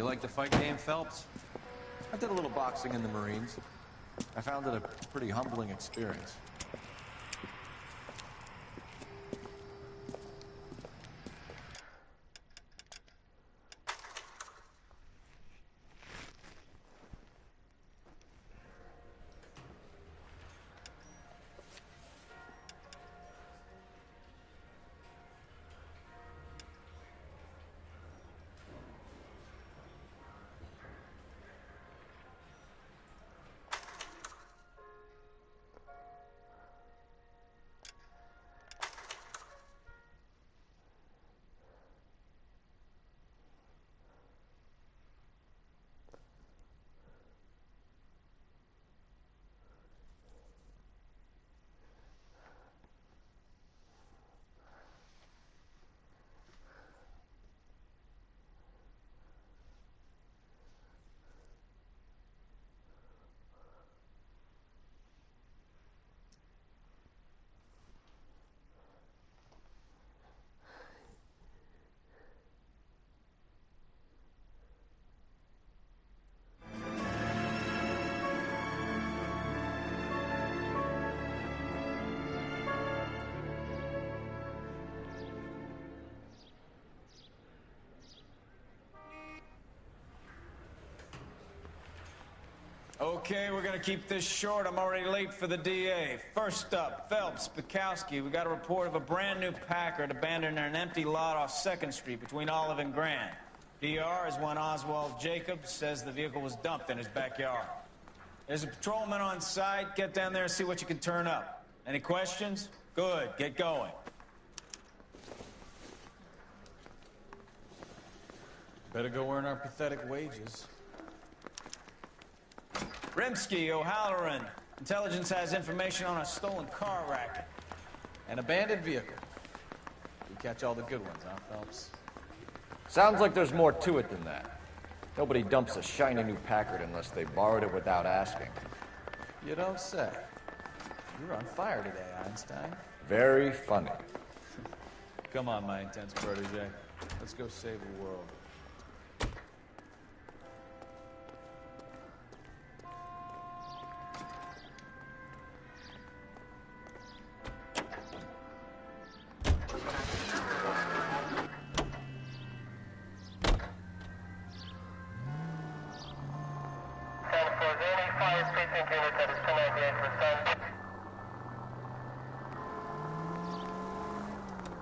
You like the fight game, Phelps? I did a little boxing in the Marines. I found it a pretty humbling experience. Okay, we're gonna keep this short. I'm already late for the DA. First up, Phelps, Bukowski. We got a report of a brand new Packard abandoned in an empty lot off 2nd Street between Olive and Grand. DR is one Oswald Jacobs, says the vehicle was dumped in his backyard. There's a patrolman on site. Get down there and see what you can turn up. Any questions? Good, get going. Better go earn our pathetic wages. Rimsky, O'Halloran. Intelligence has information on a stolen car racket. An abandoned vehicle. We catch all the good ones, huh, Phelps? Sounds like there's more to it than that. Nobody dumps a shiny new Packard unless they borrowed it without asking. You don't say. You're on fire today, Einstein. Very funny. Come on, my intense protege. Let's go save the world.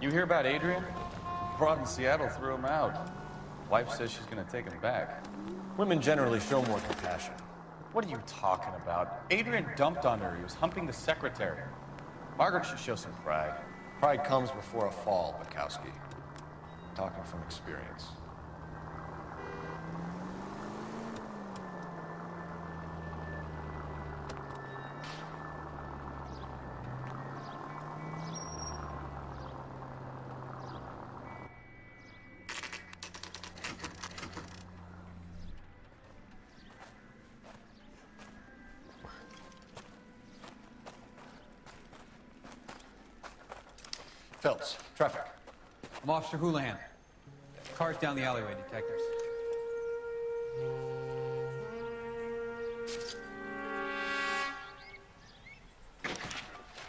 You hear about Adrian? Broad in Seattle threw him out. Wife says she's gonna take him back. Women generally show more compassion. What are you talking about? Adrian dumped on her. He was humping the secretary. Margaret should show some pride. Pride comes before a fall, Bukowski. Talking from experience. Phelps, traffic. I'm Officer Houlihan. Cars down the alleyway, detectives.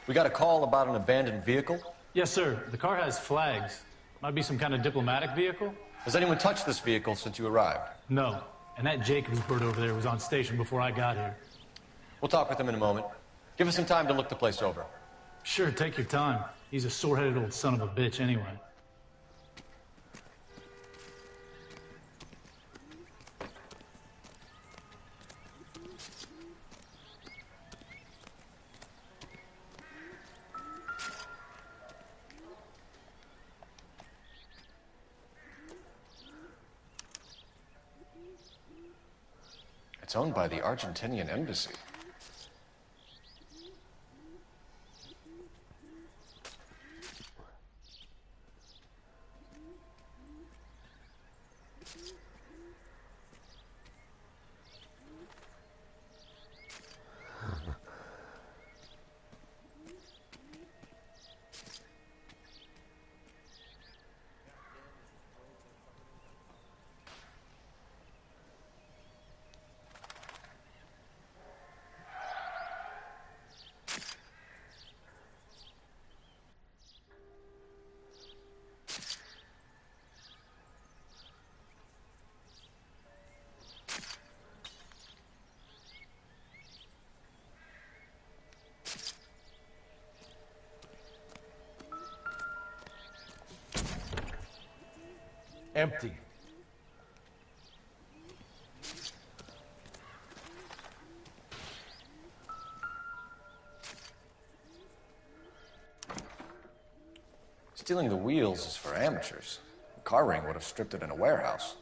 We got a call about an abandoned vehicle. Yes, sir. The car has flags. Might be some kind of diplomatic vehicle. Has anyone touched this vehicle since you arrived? No. And that Jacobs bird over there was on station before I got here. We'll talk with him in a moment. Give us some time to look the place over. Sure, take your time. He's a sore-headed old son of a bitch anyway. It's owned by the Argentinian embassy. Empty. Stealing the wheels is for amateurs. The car ring would have stripped it in a warehouse.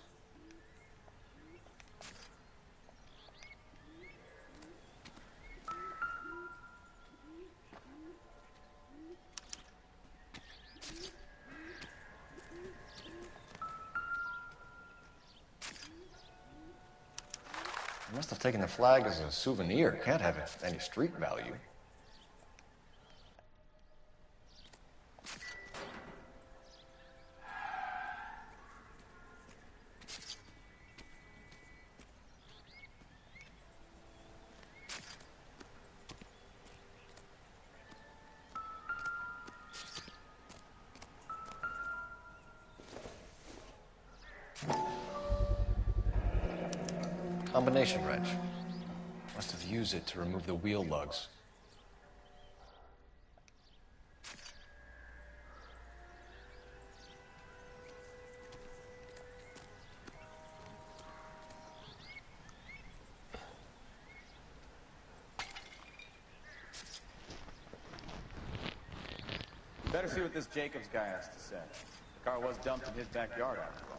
They must have taken the flag as a souvenir. Can't have any street value. Combination wrench. Must have used it to remove the wheel lugs. Better see what this Jacobs guy has to say. The car was dumped in his backyard after all.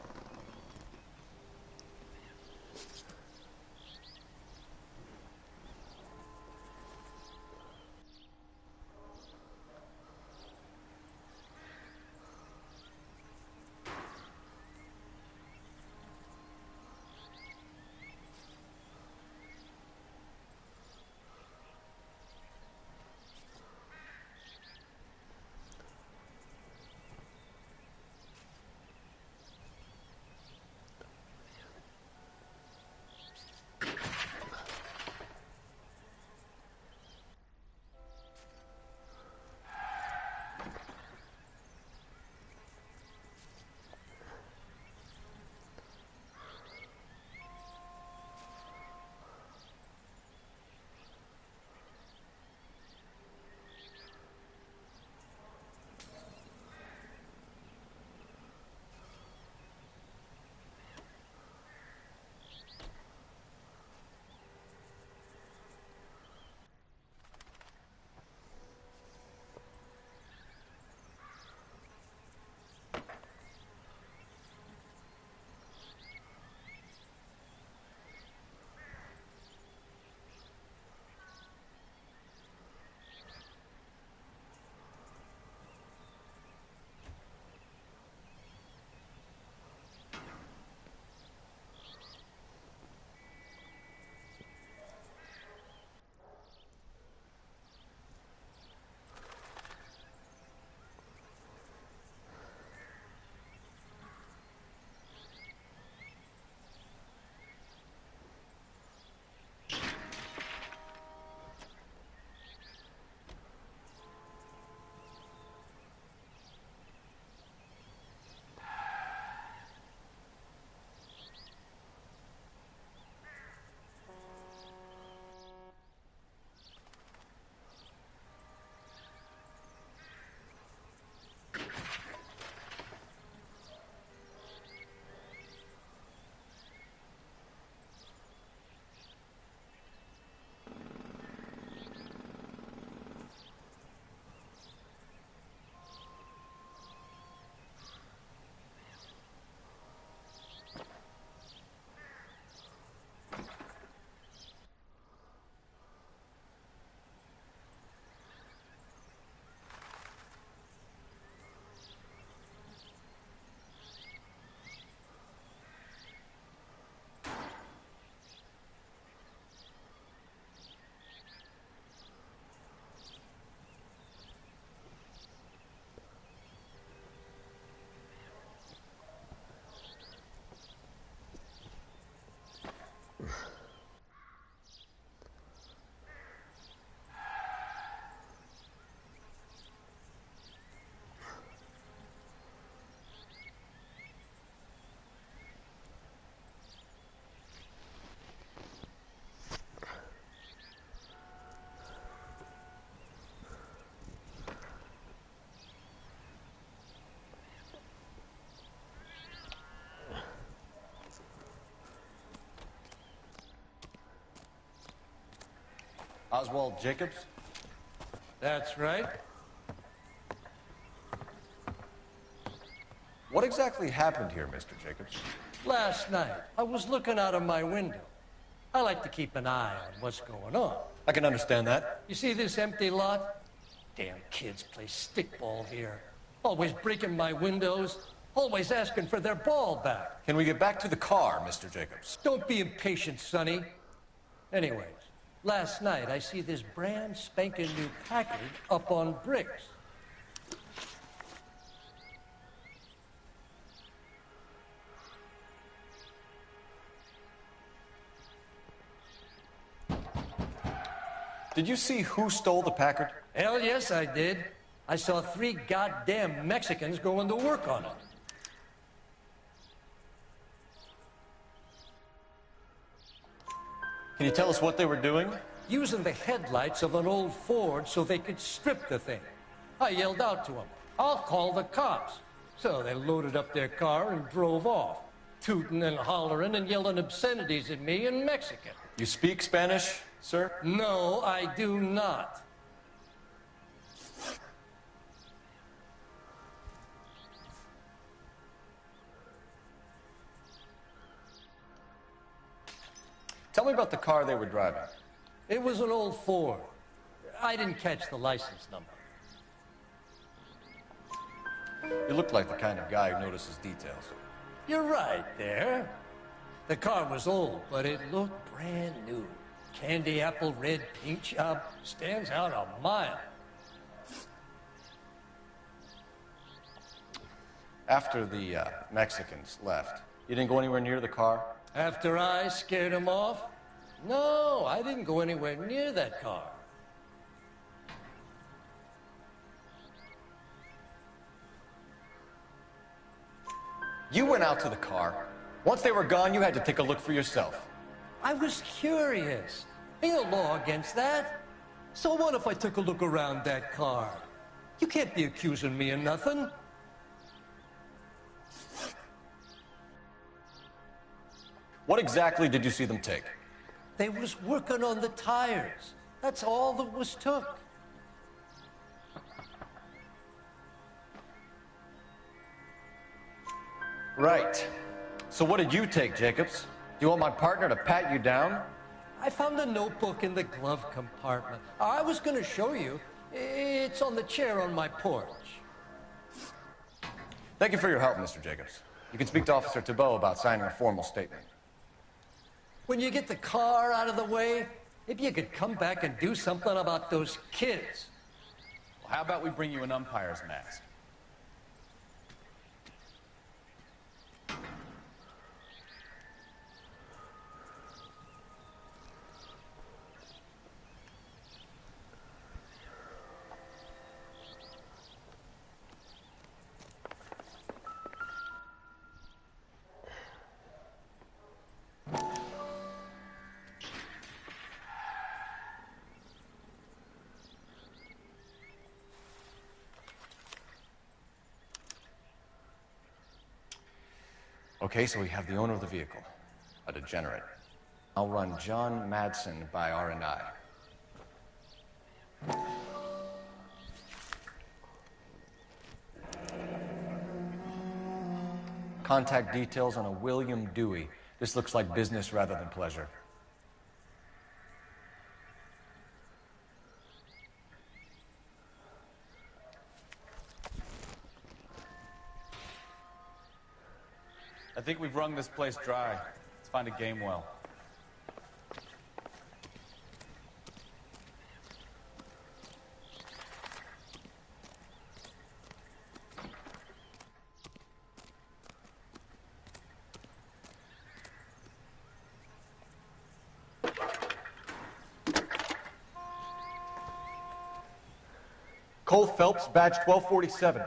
Oswald Jacobs? That's right. What exactly happened here, Mr. Jacobs? Last night, I was looking out of my window. I like to keep an eye on what's going on. I can understand that. You see this empty lot? Damn kids play stickball here. Always breaking my windows, always asking for their ball back. Can we get back to the car, Mr. Jacobs? Don't be impatient, Sonny. Anyways, last night I see this brand spanking new Packard up on bricks. Did you see who stole the Packard? Hell yes, I did. I saw 3 goddamn Mexicans going to work on it. Can you tell us what they were doing? Using the headlights of an old Ford so they could strip the thing. I yelled out to them, "I'll call the cops." So they loaded up their car and drove off, tooting and hollering and yelling obscenities at me in Mexican. You speak Spanish, sir? No, I do not. Tell me about the car they were driving. It was an old Ford. I didn't catch the license number. You look like the kind of guy who notices details. You're right there. The car was old, but it looked brand new. Candy apple red paint job stands out a mile. After the Mexicans left, you didn't go anywhere near the car? After I scared him off? No, I didn't go anywhere near that car. You went out to the car. Once they were gone, you had to take a look for yourself. I was curious. Ain't no law against that. So what if I took a look around that car? You can't be accusing me of nothing. What exactly did you see them take? They was working on the tires. That's all that was took. Right. So what did you take, Jacobs? Do you want my partner to pat you down? I found a notebook in the glove compartment. I was going to show you. It's on the chair on my porch. Thank you for your help, Mr. Jacobs. You can speak to Officer Thibault about signing a formal statement. When you get the car out of the way, maybe you could come back and do something about those kids. Well, how about we bring you an umpire's mask? Okay, so we have the owner of the vehicle, a degenerate. I'll run John Madsen by R&I. Contact details on a William Dewey. This looks like business rather than pleasure. I think we've wrung this place dry. Let's find a game well. Cole Phelps, badge 1247.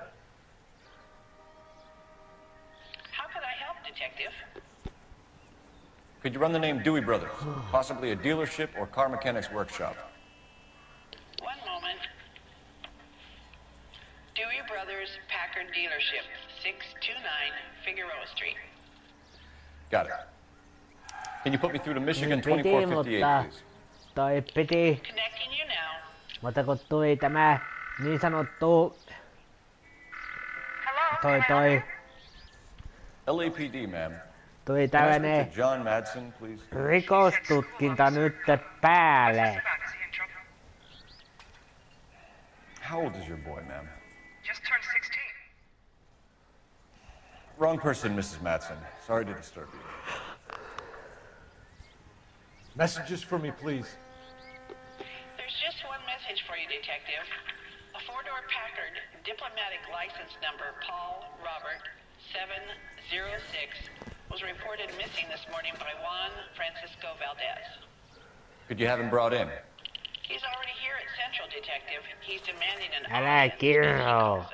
Could you run the name Dewey Brothers? Possibly a dealership or car mechanics workshop. One moment. Dewey Brothers Packard Dealership, 629 Figueroa Street. Got it. Can you put me through to Michigan Piti, 2458, mutta please? toi piti Connect Mutta kun tuli tämä niin sanottu toi LAPD, ma'am. tuli Can I speak tällainen to John Madsen, please? rikostutkinta nyt päälle. How old is your boy, ma'am? Just turned 16. Wrong person, Mrs. Madsen. Sorry to disturb you. Messages for me, please. There's just one message for you, Detective. A four-door Packard, diplomatic license number Paul Robert 706, was reported missing this morning by Juan Francisco Valdez. Could you have him brought in? He's already here at Central, Detective. He's demanding an Älä kirjo.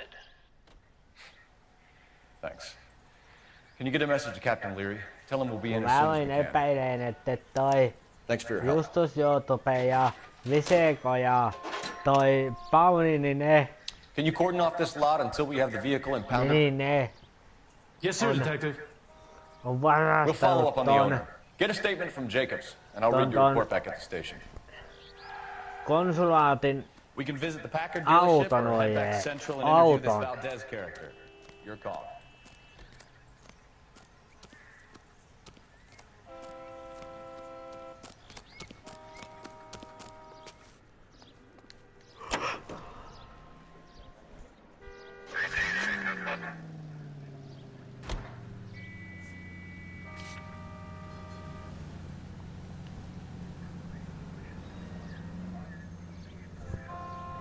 Thanks. Can you get a message to Captain Leary? Tell him we'll be in as Mä soon as olin we can. epäilen, että toi Thanks for your help. Justus Joutupe ja Viseko ja toi Pauli, niin ne... Can you cordon off this lot until we have the vehicle impounded? Niin ne... Yes, sir, Detective. On We'll follow varastanut up on the ton owner. Get a statement from Jacobs, and I'll read your report back at the station. konsulaatin We can visit the Packard dealership or head back to Central and interview this auton. Valdez character. Your call.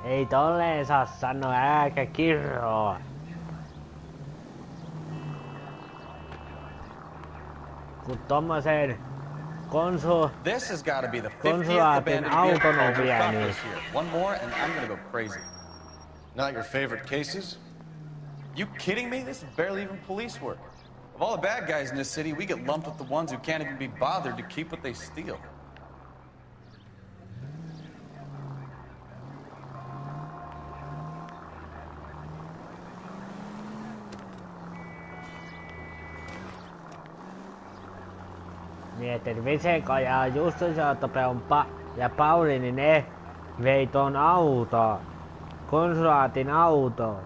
Ei tolleen saa sanoa, älkä kirjoa. Kun tommosen This has got to be the 50th konsulaatin abandoned vehicle auton on we've got vienyt. this year. One more and I'm gonna go crazy. Not your favorite cases? You kidding me? This is barely even police work. Of all the bad guys in this city, we get lumped with the ones who can't even be bothered to keep what they steal. Mietin Viseko ja Justus ja Pauli, niin ne vei ton auto. Konsulaatin auto.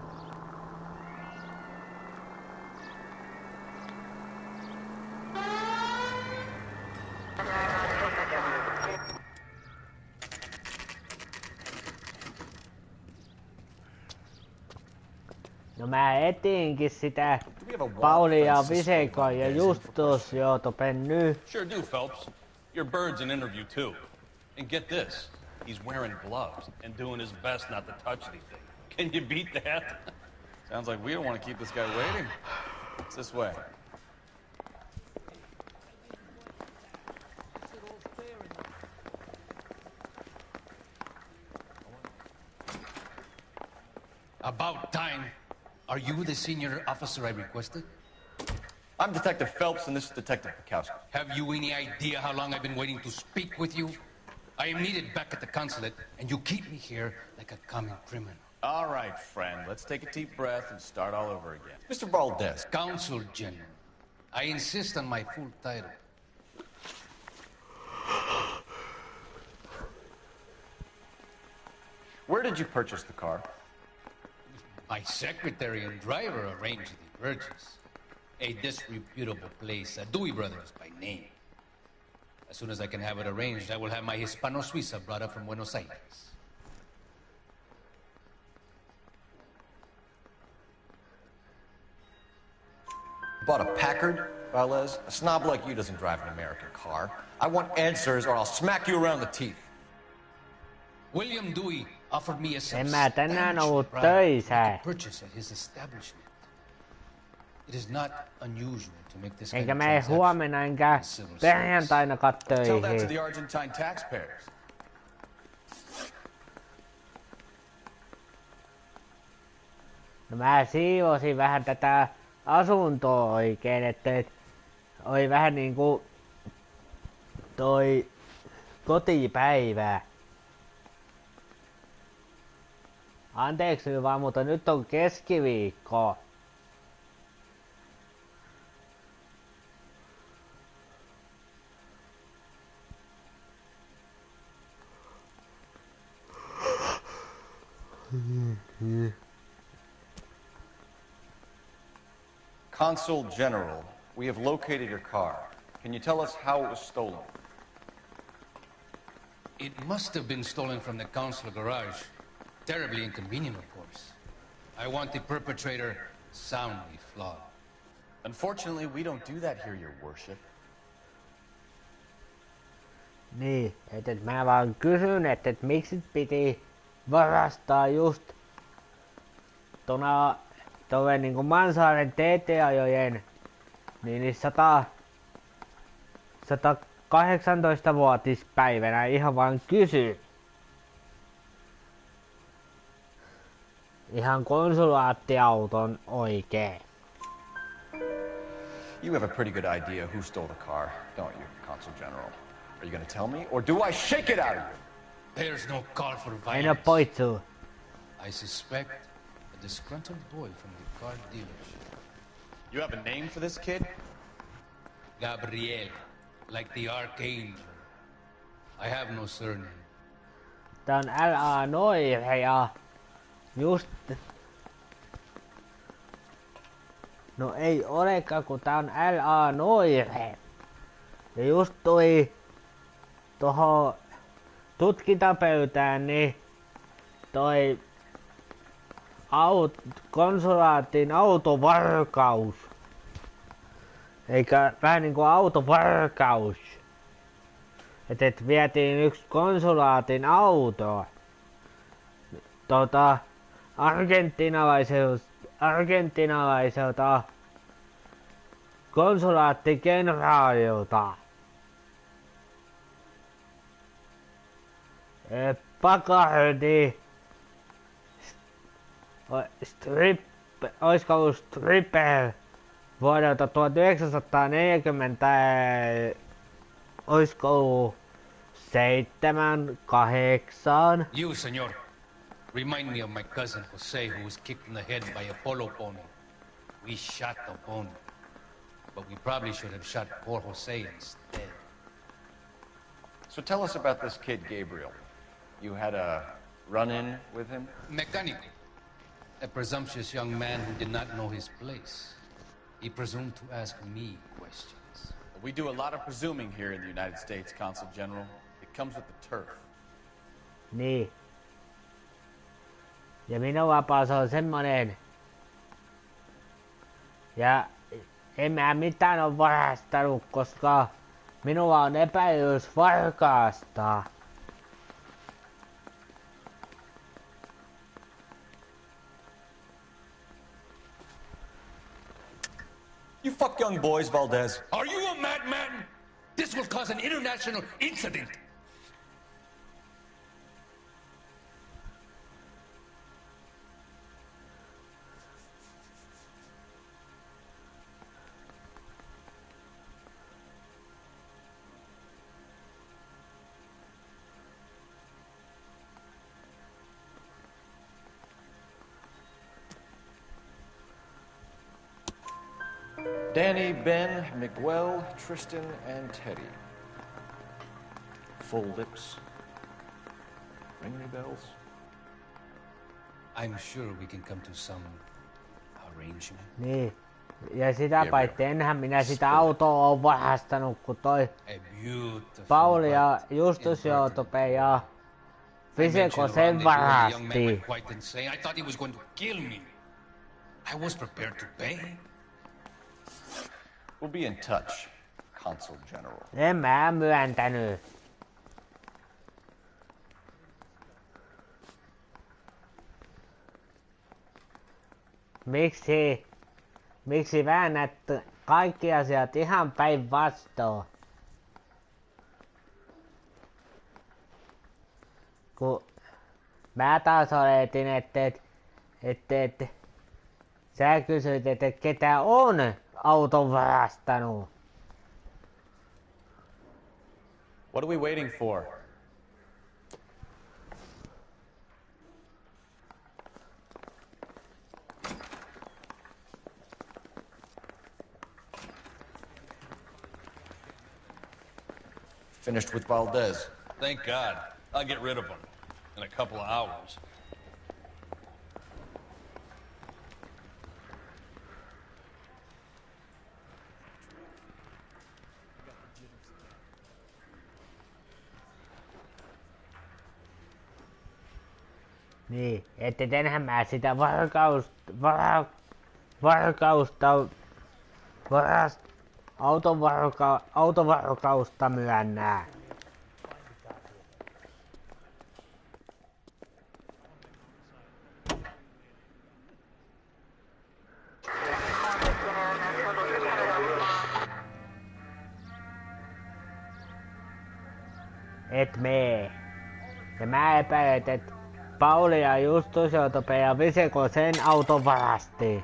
No mä etinkin sitä Pauli ja Viseko ja Justus Joutupen nyt. Sure do, Phelps. Your bird's an interview too. And get this, he's wearing gloves and doing his best not to touch anything. Can you beat that? Sounds like we don't want to keep this guy waiting. It's this way. About time. Are you the senior officer I requested? I'm Detective Phelps, and this is Detective Pikowski. Have you any idea how long I've been waiting to speak with you? I am needed back at the consulate, and you keep me here like a common criminal. All right, friend. Let's take a deep breath and start all over again. Mr. Valdez. Consul General. I insist on my full title. Where did you purchase the car? My secretary and driver arranged the purchase. A disreputable place, Dewey Brothers by name. As soon as I can have it arranged, I will have my Hispano Suiza brought up from Buenos Aires. Bought a Packard, Valdez? A snob like you doesn't drive an American car. I want answers or I'll smack you around the teeth. William Dewey offered me a En mä tänään ollut substantial töissä. purchase at his establishment. It is not unusual to make this Enkä kind of mene transaction huomenna enkä in civil service. perjantainakaan Tell that to töihin. the Argentine taxpayers. No mä siivosin vähän tätä asuntoa oikein, että oli vähän niinku toi kotipäivä. Anteeksi nyt vaan, mutta nyt on keskiviikko. Consul General, we have located your car. Can you tell us how it was stolen? It must have been stolen from the consular garage. Terribly inconvenient, of course. I want the perpetrator soundly flogged. Unfortunately, we don't do that here, your worship. Niin, että mä vaan kysyn, että miksi piti varastaa just tuolle niinku Mansaaren TT-ajojen niin 118-vuotispäivänä ihan vaan kysyn. Ihan konsulaattiauton oikein. You have a pretty good idea who stole the car, don't you, Consul General? Are you gonna tell me, or do I shake it out of you? There's no call for Ei no violence. poitsu. I suspect a disgruntled boy from the car dealership. You have a name for this kid? Gabriel, like the archangel. I have no surname. Tää on L.A. Noire ja just... No ei olekaan, kun tää on L.A. Noire. Ja just tuli tohon tutkintapöytään niin toi konsulaatin autovarkaus. Eikä vähän niinku autovarkaus. Et vietiin yksi konsulaatin auto. Argentinalaiselta konsulaattikenraalilta. Pakardi oisko ollut stripper vuodelta 1940, oisko ollut 7, 8. You, senor, remind me of my cousin Jose, who was kicked in the head by a polo pony. We shot the pony, but we probably should have shot poor Jose instead. So tell us about this kid, Gabriel. You had a run-in with him? Mechanic, a presumptuous young man who did not know his place. He presumed to ask me questions. We do a lot of presuming here in the United States, Consul General. It comes with the turf. Niin. Ja minun vapaus on semmonen. Ja en mä mitään ole varastanut, koska minulla on epäilys varkaasta. You fuck young boys, Valdez. Are you a madman? This will cause an international incident. Danny, Ben, Miguel, Tristan, and Teddy. Full lips. Ring any bells? I'm sure we can come to some arrangement. Niin. Ja sitä paitsi enhän minä sitä autoa on varastanut, kun toi Pauli ja Justus joutui ja Fiseko sen varasti. I thought he was going to kill me. I was prepared to pay. We'll be in touch, Consul General. En mä myöntänyt. Miksi väännät kaikki asiat ihan päinvastoin? Kun mä taas oletin, että sä kysyit, että ketä on auton varastanut. What are we waiting for? Finished with Valdez. Thank God. I'll get rid of him in a couple of hours. Niin, että enhän mä sitä autovarkausta myönnää. Et mee. Ja mä epäilen, että Pauli ja Justus joutuivat ja Viseko sen auton varastiin.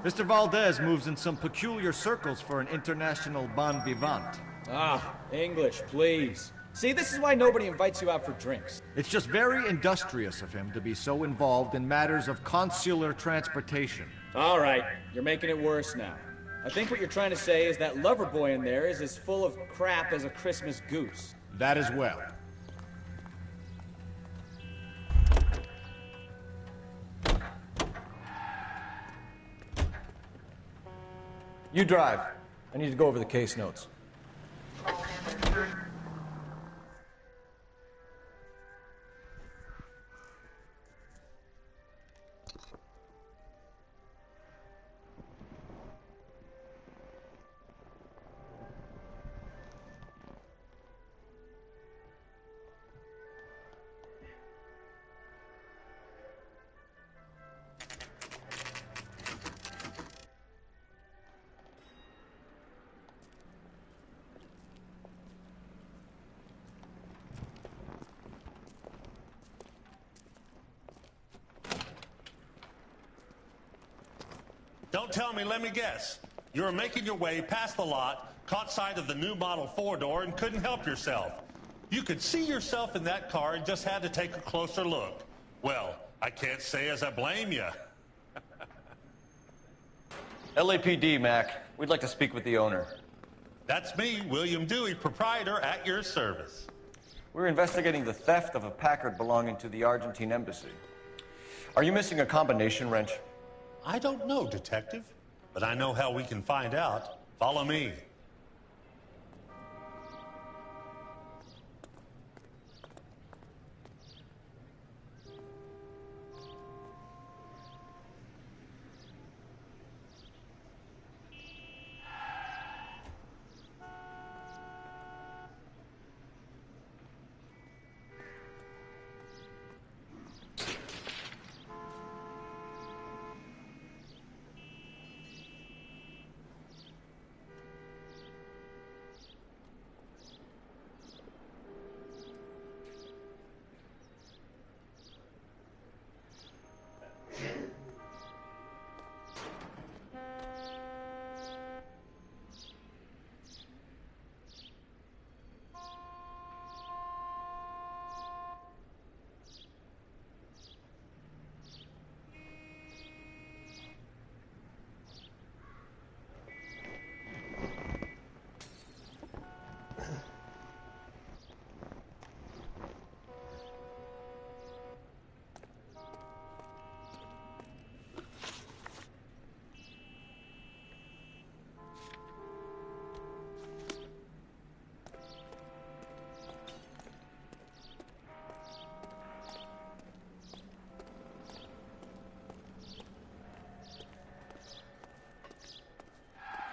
Mr. Valdez moves in some peculiar circles for an international bon vivant. Ah, English, please. See, this is why nobody invites you out for drinks. It's just very industrious of him to be so involved in matters of consular transportation. All right, you're making it worse now. I think what you're trying to say is that lover boy in there is as full of crap as a Christmas goose. That as well. You drive. I need to go over the case notes. Don't tell me, let me guess. You were making your way past the lot, caught sight of the new model four-door, and couldn't help yourself. You could see yourself in that car and just had to take a closer look. Well, I can't say as I blame you. LAPD, Mac. We'd like to speak with the owner. That's me, William Dewey, proprietor, at your service. We're investigating the theft of a Packard belonging to the Argentine embassy. Are you missing a combination wrench? I don't know, Detective, but I know how we can find out. Follow me.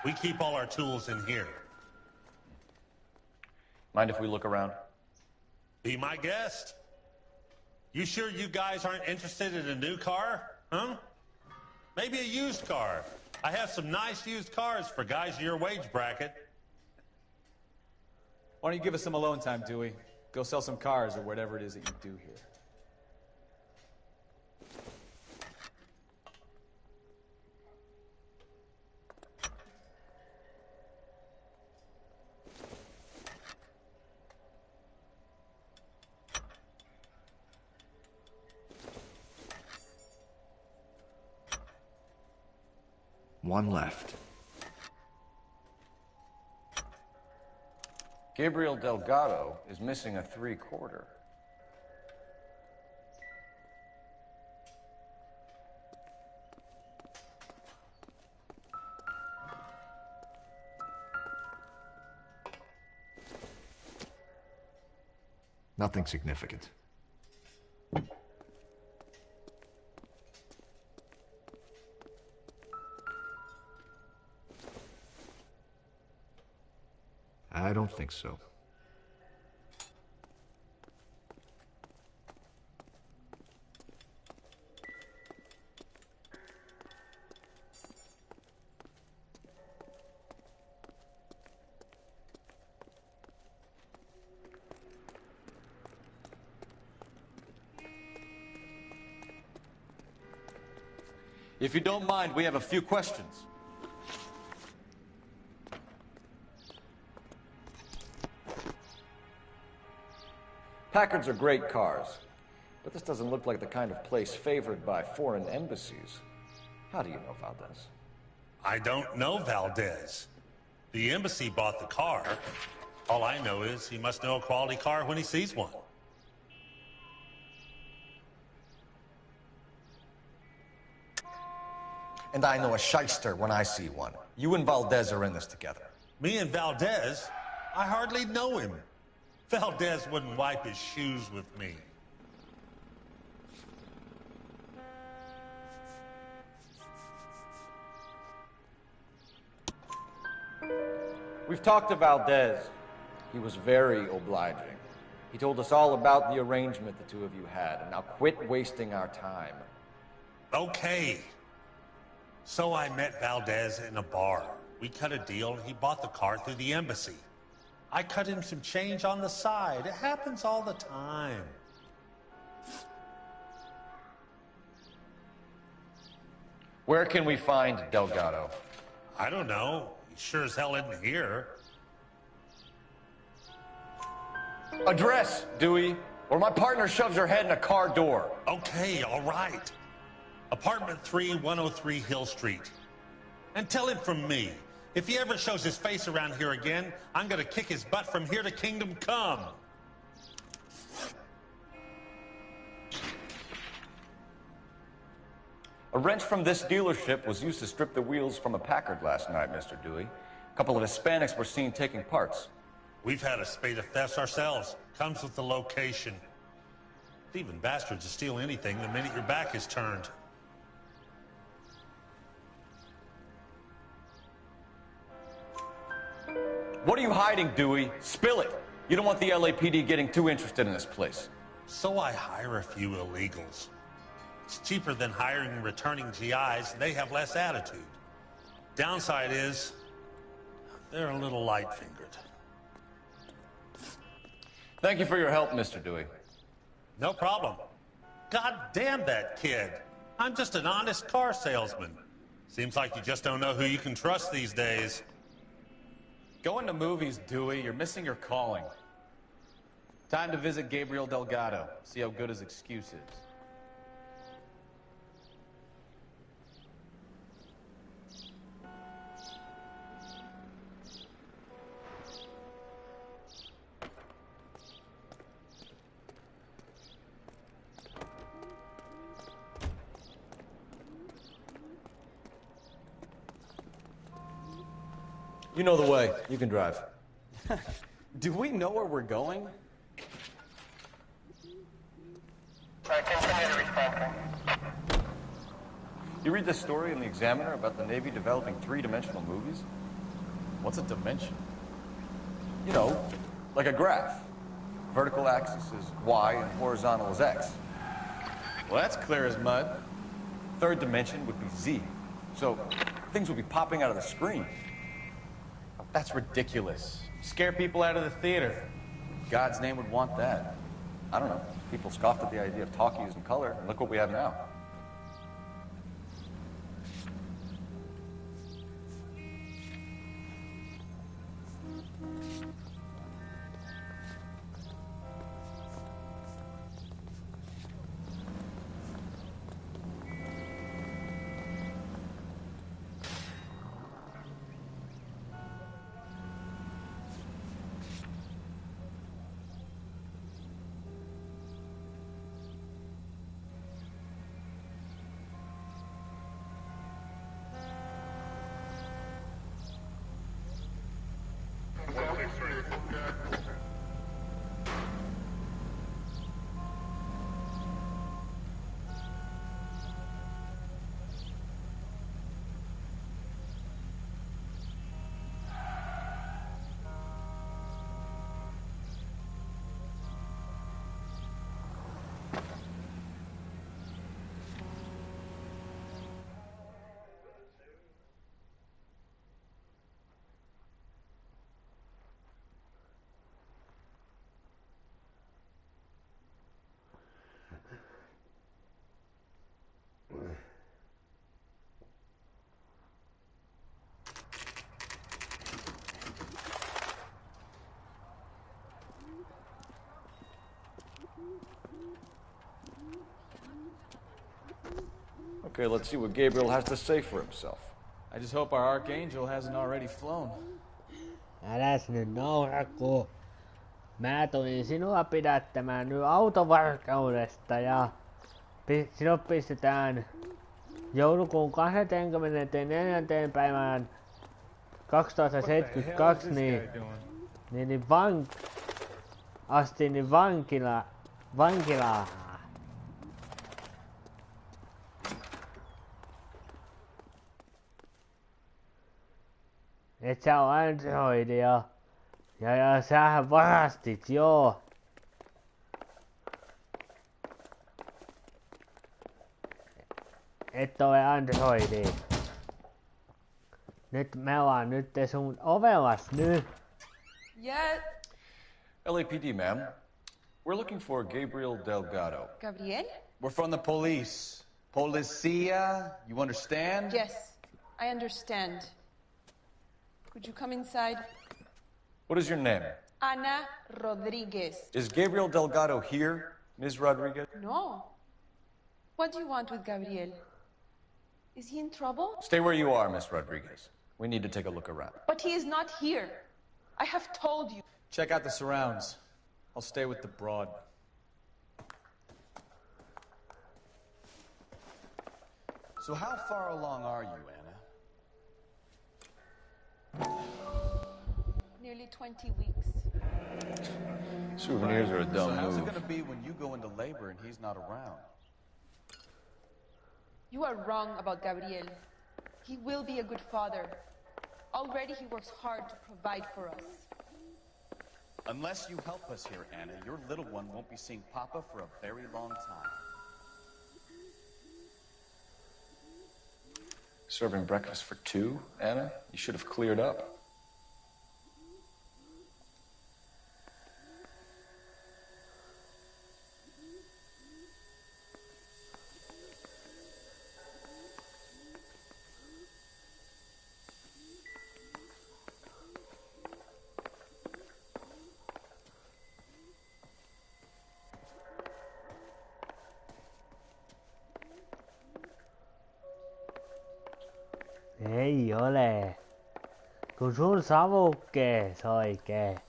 We keep all our tools in here. Mind if we look around? Be my guest. You sure you guys aren't interested in a new car? Huh? Maybe a used car. I have some nice used cars for guys in your wage bracket. Why don't you give us some alone time, Dewey? Go sell some cars or whatever it is that you do here. One left. Gabriel Delgado is missing a 3/4. Nothing significant. I don't think so. If you don't mind, we have a few questions. Packards are great cars, but this doesn't look like the kind of place favored by foreign embassies. How do you know Valdez? I don't know Valdez. The embassy bought the car. All I know is he must know a quality car when he sees one. And I know a shyster when I see one. You and Valdez are in this together. Me and Valdez? I hardly know him. Valdez wouldn't wipe his shoes with me. We've talked to Valdez. He was very obliging. He told us all about the arrangement the two of you had, and now quit wasting our time. Okay. So I met Valdez in a bar. We cut a deal, and he bought the car through the embassy. I cut him some change on the side. It happens all the time. Where can we find Delgado? I don't know. He sure as hell isn't here. Address, Dewey, or my partner shoves her head in a car door. Okay, all right. Apartment 3, 103 Hill Street. And tell him from me, if he ever shows his face around here again, I'm gonna kick his butt from here to Kingdom Come. A wrench from this dealership was used to strip the wheels from a Packard last night, Mr. Dewey. A couple of Hispanics were seen taking parts. We've had a spate of thefts ourselves. Comes with the location. Thieving bastards will steal anything the minute your back is turned. What are you hiding, Dewey? Spill it. You don't want the LAPD getting too interested in this place. So I hire a few illegals. It's cheaper than hiring returning GIs, and they have less attitude. Downside is, they're a little light-fingered. Thank you for your help, Mr. Dewey. No problem. God damn that kid. I'm just an honest car salesman. Seems like you just don't know who you can trust these days. Going to movies, Dewey. You're missing your calling. Time to visit Gabriel Delgado. See how good his excuse is. You know the way. You can drive. Do we know where we're going? You read this story in the Examiner about the Navy developing three-dimensional movies? What's a dimension? You know, like a graph. Vertical axis is Y and horizontal is X. Well, that's clear as mud. Third dimension would be Z. So things would be popping out of the screen. That's ridiculous. Scare people out of the theater. God's name would want that. I don't know. People scoffed at the idea of talk using color, and look what we have now. Okay, let's see what Gabriel has to say for himself. I just hope our archangel hasn't already flown. Äläs nyt nauraku. Mä tulin sinua pidättämään nyt autovarkaudesta ja sinut pistetään joulukuun 24. päivään 2072 niin vankilaan. Et sä oo androidi ja sähän varastit, joo. Et ole androidi. Nyt me ollaan nyt sun ovelas nyt. Yeah. LAPD, ma'am. We're looking for Gabriel Delgado. Gabriel? We're from the police. Policia, you understand? Yes, I understand. Could you come inside? What is your name? Ana Rodriguez. Is Gabriel Delgado here, Ms. Rodriguez? No. What do you want with Gabriel? Is he in trouble? Stay where you are, Ms. Rodriguez. We need to take a look around. But he is not here. I have told you. Check out the surrounds. I'll stay with the broad. So how far along are you, Anna? Nearly 20 weeks. Souvenirs are a dumb So how's it move. gonna be when you go into labor and he's not around? You are wrong about Gabriel. He will be a good father. Already he works hard to provide for us. Unless you help us here, Anna, your little one won't be seeing Papa for a very long time. Serving breakfast for two, Anna? You should have cleared up. Ei ole. Kun sun savukkees oikein.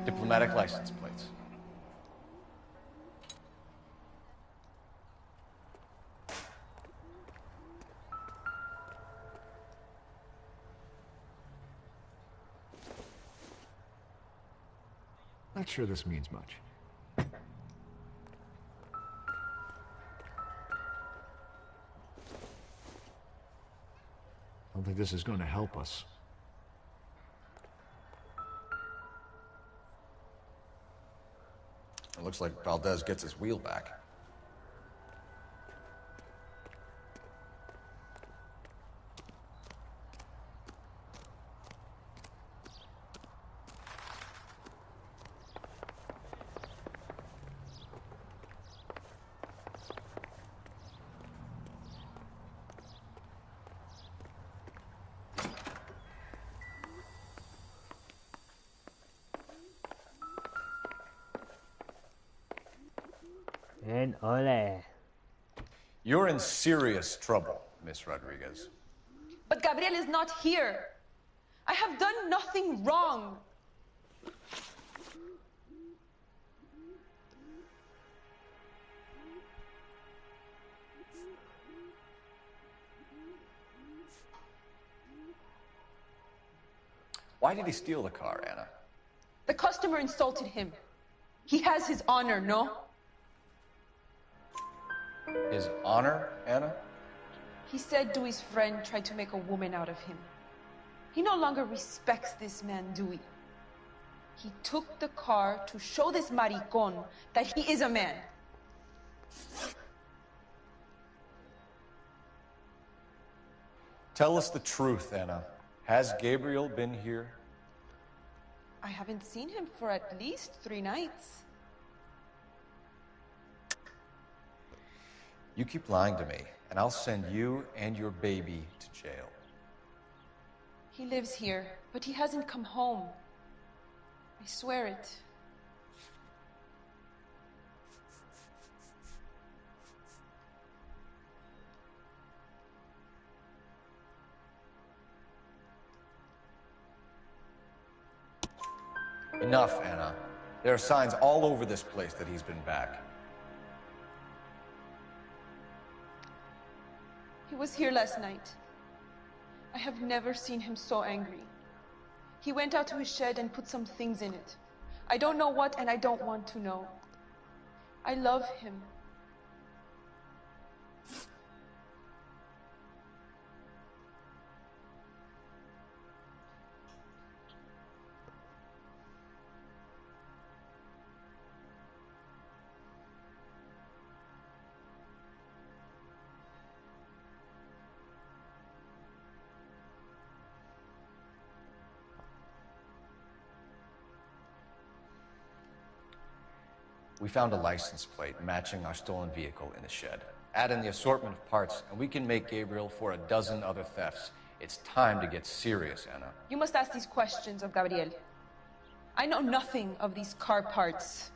Diplomatic license plates. Not sure this means much. I don't think this is going to help us. It looks like Valdez gets his wheel back. En ole. You're in serious trouble, Miss Rodriguez. But Gabriel is not here. I have done nothing wrong. Why did he steal the car, Anna? The customer insulted him. He has his honor, no? His honor, Anna? He said Dewey's friend tried to make a woman out of him. He no longer respects this man, Dewey. He took the car to show this maricón that he is a man. Tell us the truth, Anna. Has Gabriel been here? I haven't seen him for at least 3 nights. You keep lying to me, and I'll send you and your baby to jail. He lives here, but he hasn't come home. I swear it. Enough, Anna. There are signs all over this place that he's been back. He was here last night. I have never seen him so angry. He went out to his shed and put some things in it. I don't know what, and I don't want to know. I love him. We found a license plate matching our stolen vehicle in the shed. Add in the assortment of parts, and we can make Gabriel for a dozen other thefts. It's time to get serious, Anna. You must ask these questions of Gabriel. I know nothing of these car parts.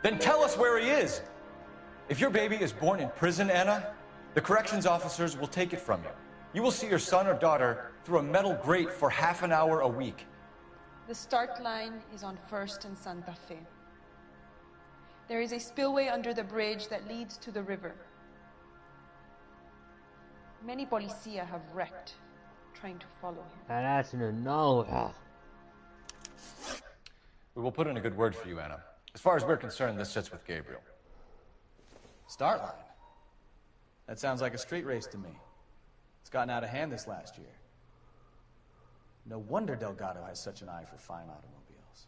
Then tell us where he is! If your baby is born in prison, Anna, the corrections officers will take it from you. You will see your son or daughter through a metal grate for half an hour a week. The start line is on 1st and Santa Fe. There is a spillway under the bridge that leads to the river. Many policia have wrecked trying to follow him. That's no. We will put in a good word for you, Anna. As far as we're concerned, this sits with Gabriel. Start line? That sounds like a street race to me. It's gotten out of hand this last year. No wonder Delgado has such an eye for fine automobiles.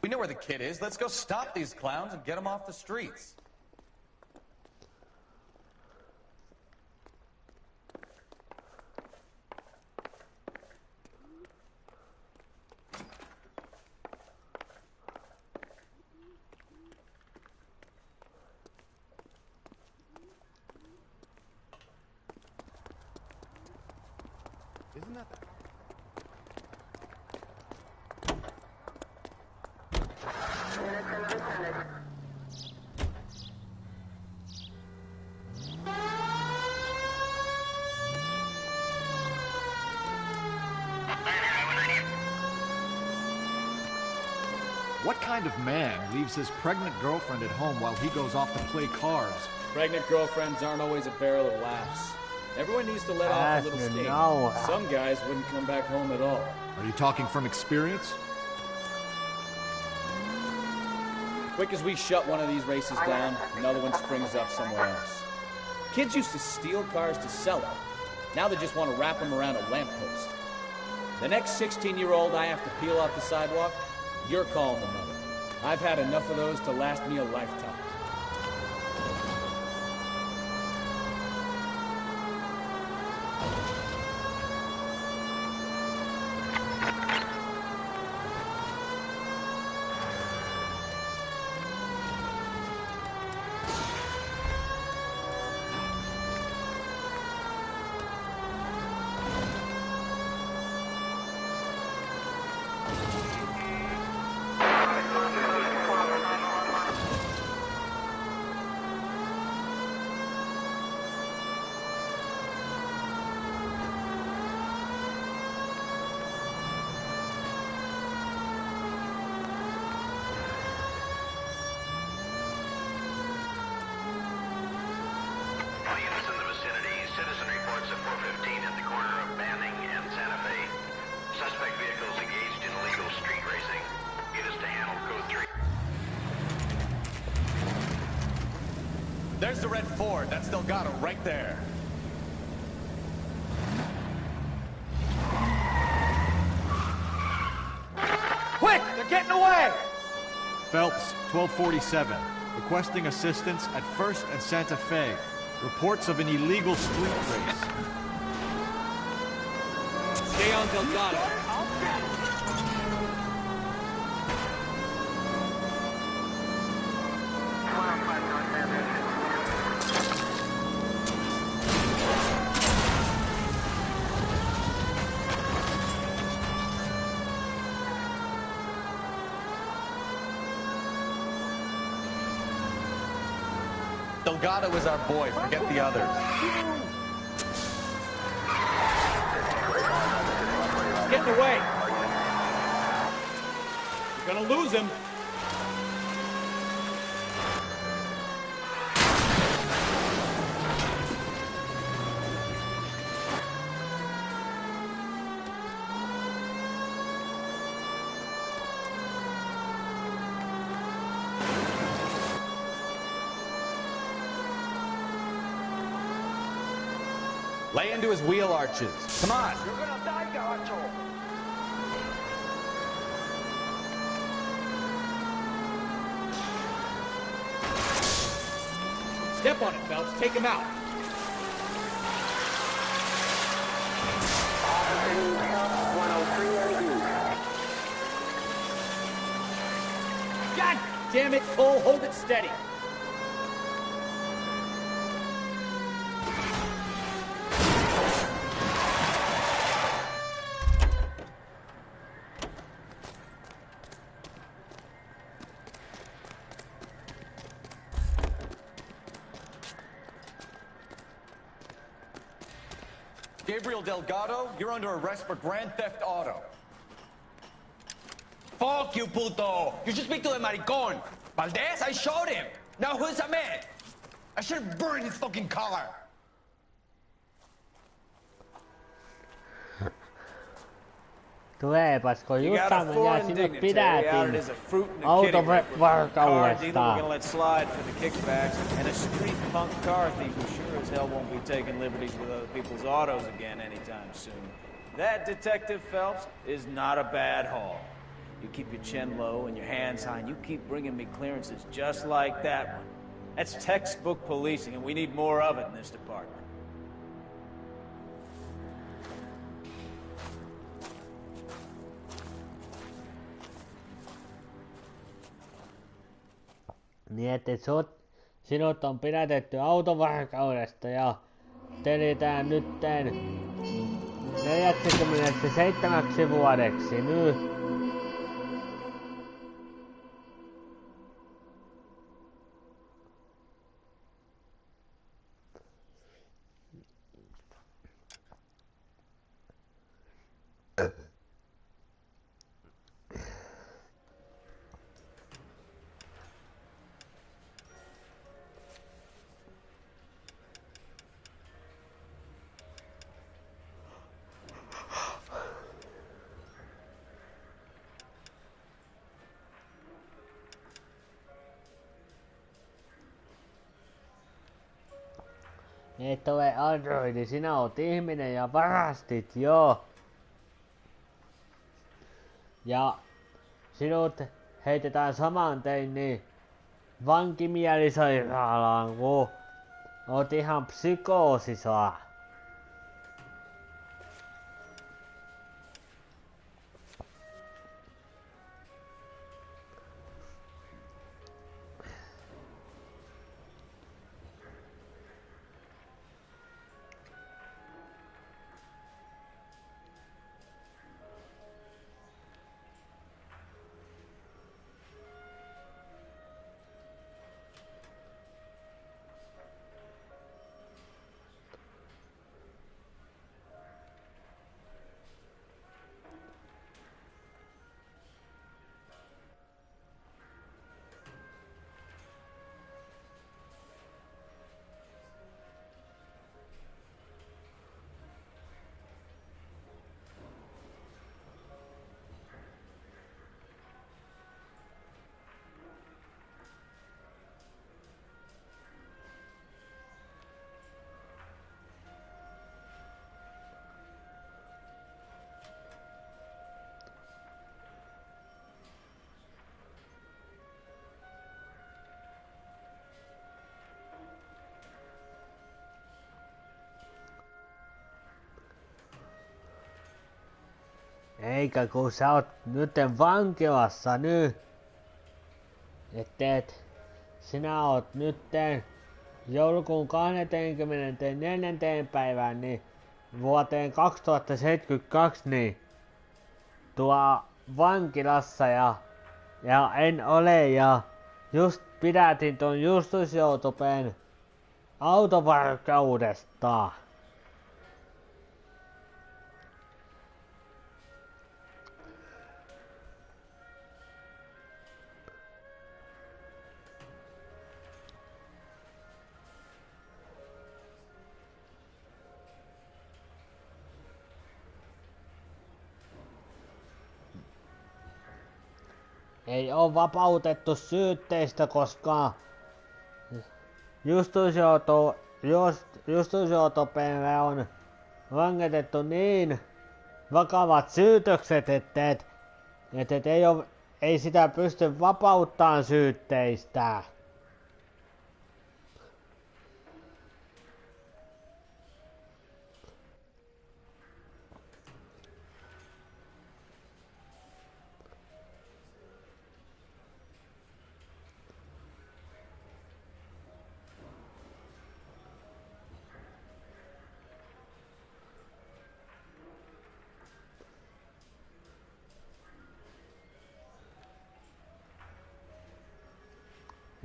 We know where the kid is. Let's go stop these clowns and get them off the streets. Isn't that the... What kind of man leaves his pregnant girlfriend at home while he goes off to play cards? Pregnant girlfriends aren't always a barrel of laughs. Everyone needs to let off a little steam. Some guys wouldn't come back home at all. Are you talking from experience? Quick as we shut one of these races down, another one springs up somewhere else. Kids used to steal cars to sell them. Now they just want to wrap them around a lamppost. The next 16-year-old I have to peel off the sidewalk, you're calling the mother. I've had enough of those to last me a lifetime. There's the red Ford. That's Delgado right there. Quick! They're getting away! Phelps, 1247. Requesting assistance at 1st and Santa Fe. Reports of an illegal street race. Stay on Delgado. Delgado is our boy. Forget the others. He's getting away. You're gonna lose him. Lay into his wheel arches. Come on. You're gonna die, Garacho. Step on it, Phelps. Take him out. God damn it, Cole. Hold it steady. Gabriel Delgado, you're under arrest for grand theft auto. Fuck you, puto! You should speak to the maricón. Valdez, I showed him. Now who's a man? I should have burned his fucking collar. Tuleepas, kun just ja sinut pidätin autovarkaudesta. Let slide for the kickbacks, and a street punk car thief who sure as hell won't be taking liberties with other people's autos again anytime soon. That, Detective Phelps, is not a bad haul. You keep your chin low and your hands high, and you keep bringing me clearances just like that one. That's textbook policing, and we need more of it in this department. Niin, että sinut on pidätetty autovarkaudesta ja telitään nytten 47 vuodeksi nyt. Et ole androidi, sinä oot ihminen ja varastit, joo. Ja sinut heitetään saman tein niin vankimielisairaalaan, kun oot ihan psykoosissa. Eikä kun sä oot nytten vankilassa nyt. Et sinä oot nytten joulukuun 24. päivään niin vuoteen 2072 niin tuo vankilassa ja en ole ja just pidätin ton Justus Joutupeen autovarkaudesta. Ei oo vapautettu syytteistä, koska Justus Joutupeen on langetettu niin vakavat syytökset, että ei sitä pysty vapauttamaan syytteistä.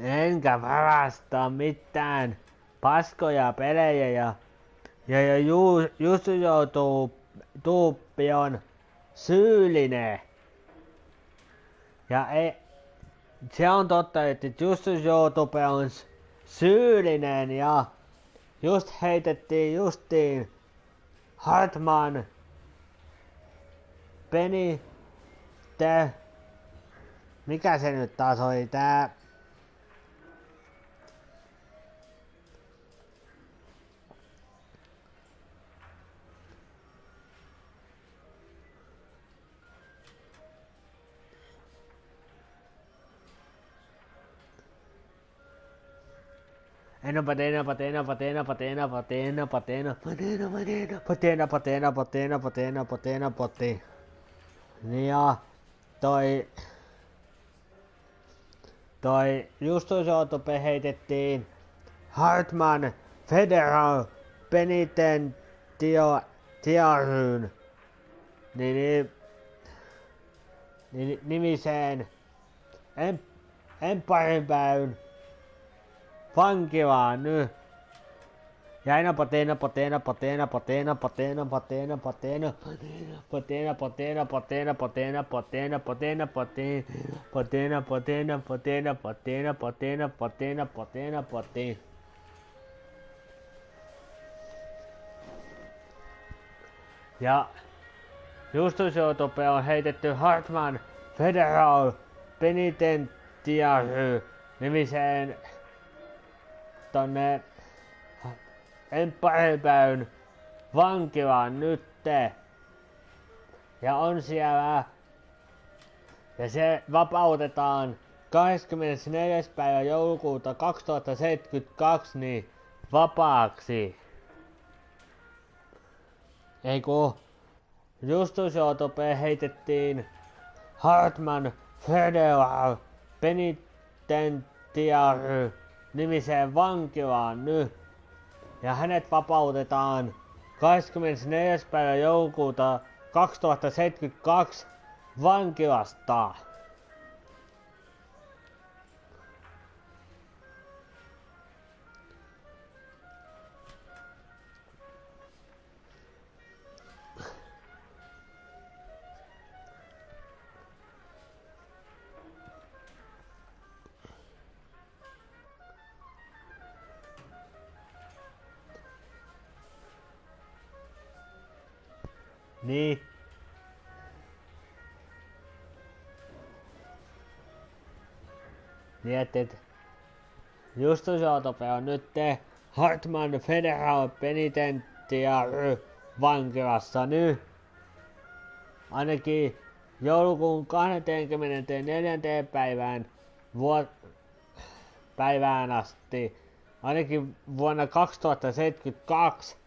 Enkä varasta mitään paskoja pelejä ja Justus Joutuppi on syyllinen. Ja se on totta, että Justus Joutuppi on syyllinen ja just heitettiin justiin Hartman, Penny, mikä se nyt taas oli tää? Ja toi Justus Joutuppi heitettiin Hartman Federal Penitentiaryyn nimiseen Empire-päyn vankilaan nyt. Ja aina patena ja Justus Joutuppi on heitetty Hartman Federal Penitentiary nimiseen tonne Empire vankilaan nytte. Ja on siellä. Ja se vapautetaan 24. päivä joulukuuta 2072 niin vapaaksi. Ei kun Justusjoutopeen heitettiin Hartman Federal Penitentiary nimiseen vankilaan nyt. Ja hänet vapautetaan 24. päivä joulukuuta 2072 vankilasta. Niin. Niin et Justusjoutope on nyt Hartman Federal Penitentiary vankilassa nyt. Ainakin joulukuun 24. päivään asti. Ainakin vuonna 2072.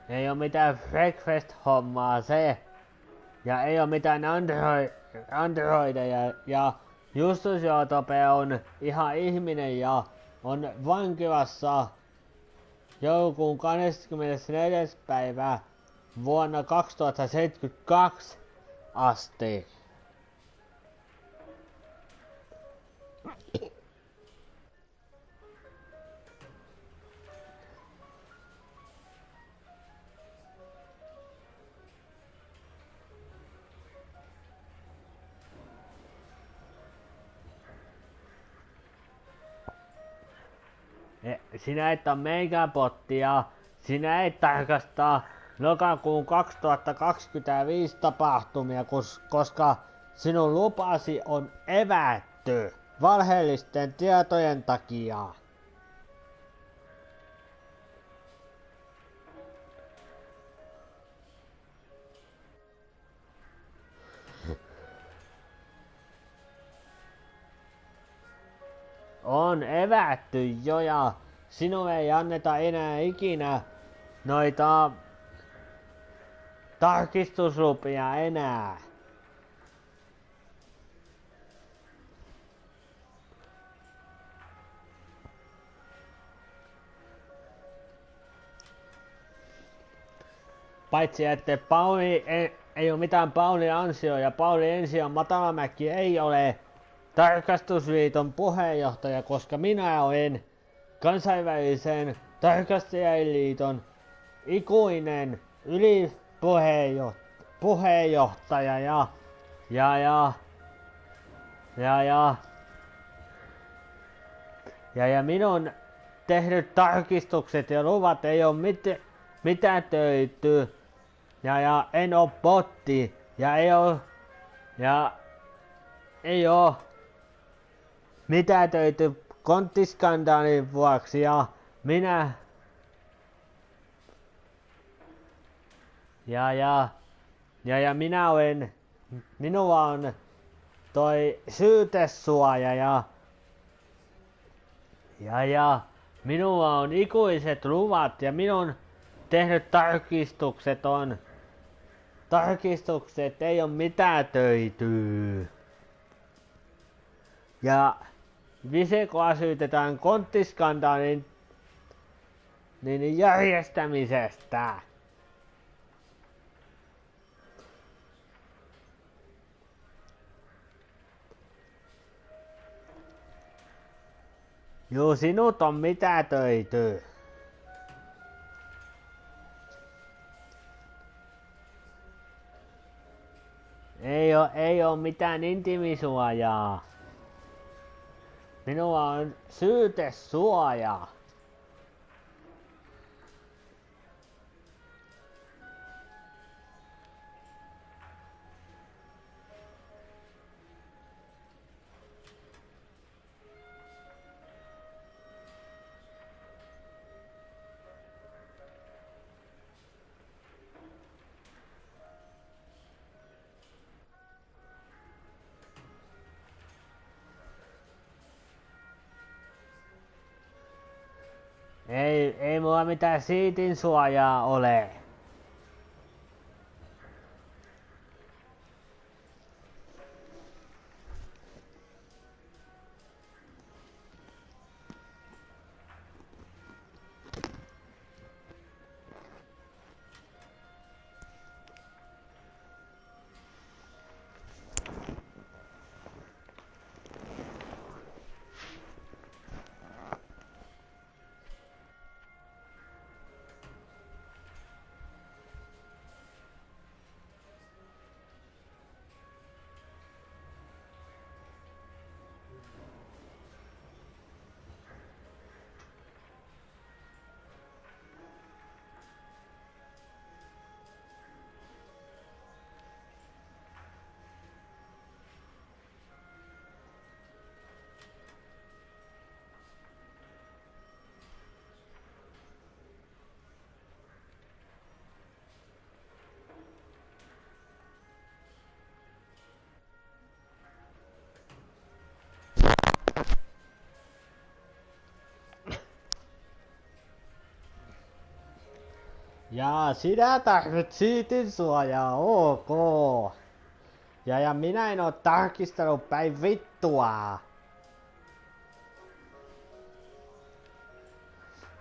Ei oo mitään Wreckfest-hommaa se. Ja ei oo mitään androideja. Ja Justusjoutope on ihan ihminen ja on vankilassa joulukuun 24. päivä vuonna 2072 asti. Sinä et ole meikäpotti ja sinä et tarkastaa lokakuun 2025 tapahtumia, koska sinun lupasi on evätty valheellisten tietojen takia. On evätty jo ja sinulle ei anneta enää ikinä noita tarkistuslupia enää. Paitsi että Pauli ei ole mitään Pauli ansio ja Pauli Ension Matalamäki ei ole tarkastusliiton puheenjohtaja, koska minä olen kansainvälisen tarkastajaliiton ikuinen ylipuheenjohtaja ja minun tehdyt tarkistukset ja luvat ei ole mitätöity ja en oo botti ja ei oo mitätöity konttiskandaalin vuoksi ja minulla on toi syytesuoja ja minulla on ikuiset luvat ja minun tehdyt tarkistukset ei ole mitätöity. Ja Visekoa syytetään konttiskandaalin järjestämisestä. Juu, sinut on mitätöity. Ei oo mitään intimisuojaa. Minulla on syytesuoja. Ei mulla mitään siitin suojaa ole. Jaa, sinä tarvitset siitin suojaa, ok. Ja minä en oo tarkistanut päin vittua.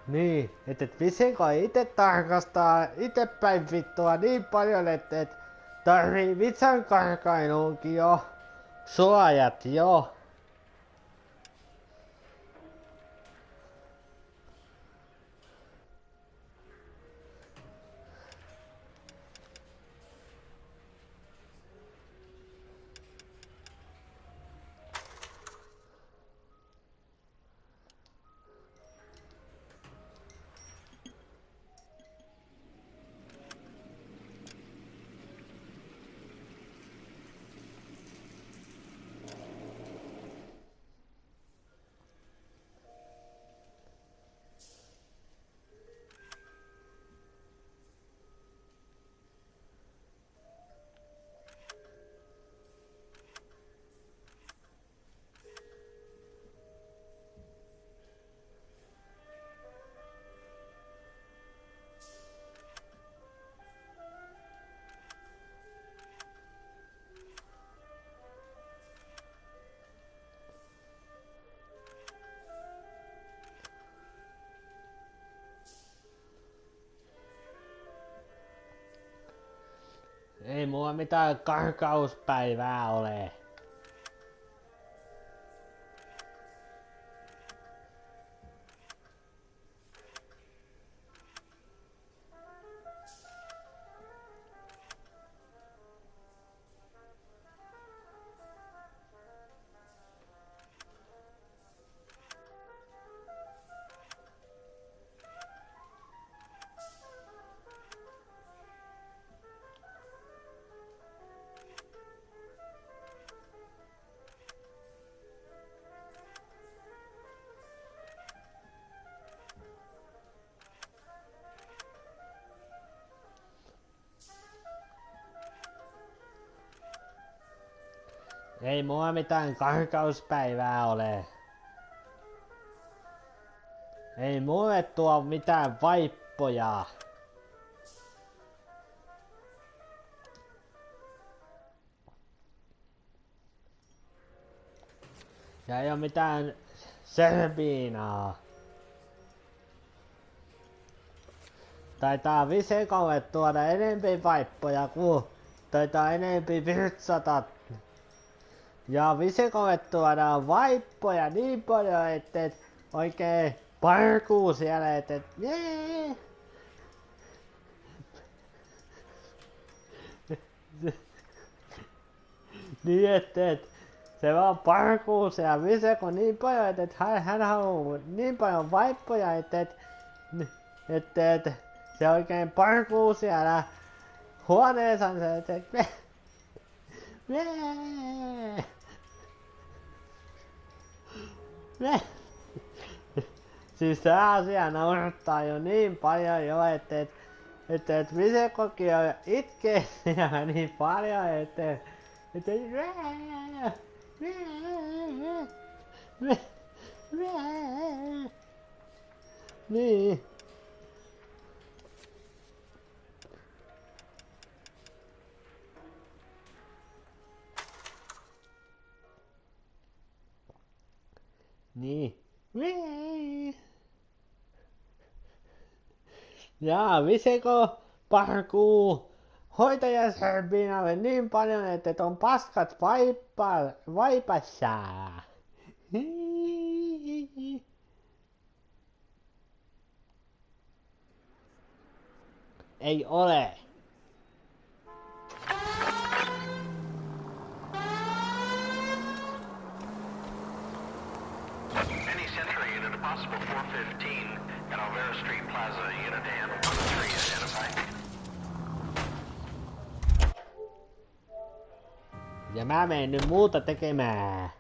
Niin, et visenko ite tarkastaa ite päin vittua niin paljon, että et tarvii vitsan karkailuunkin jo suojat jo. Ei mulla mitään karkauspäivää ole. Ei mulla mitään karkauspäivää ole. Ei mulle tuo mitään vaippoja. Ja ei oo mitään serbiinaa. Taitaa Visekolle tuoda enempi vaippoja kuin taitaa enempi virtsata. Ja Visekolle tuodaan vaippoja niin paljon, että oikein parkuu siellä, että jee. Niin että se vaan parkuu siellä Viseko niin paljon, että hän haluaa niin paljon vaippoja, että se oikein parkuu siellä huoneessa, että siis se asia naurattaa jo niin paljon jo, että Visekokin jo itkee siellä niin paljon, että Niin. Niin. Jaa, viseko parkuu hoitajasherpinalle niin paljon, että on paskat vaipassa. Ei ole. Any Century unit, a possible 415 at Alvera Street Plaza, unit to handle 1-3 identified. Ja mä menen nyt muuta tekemään.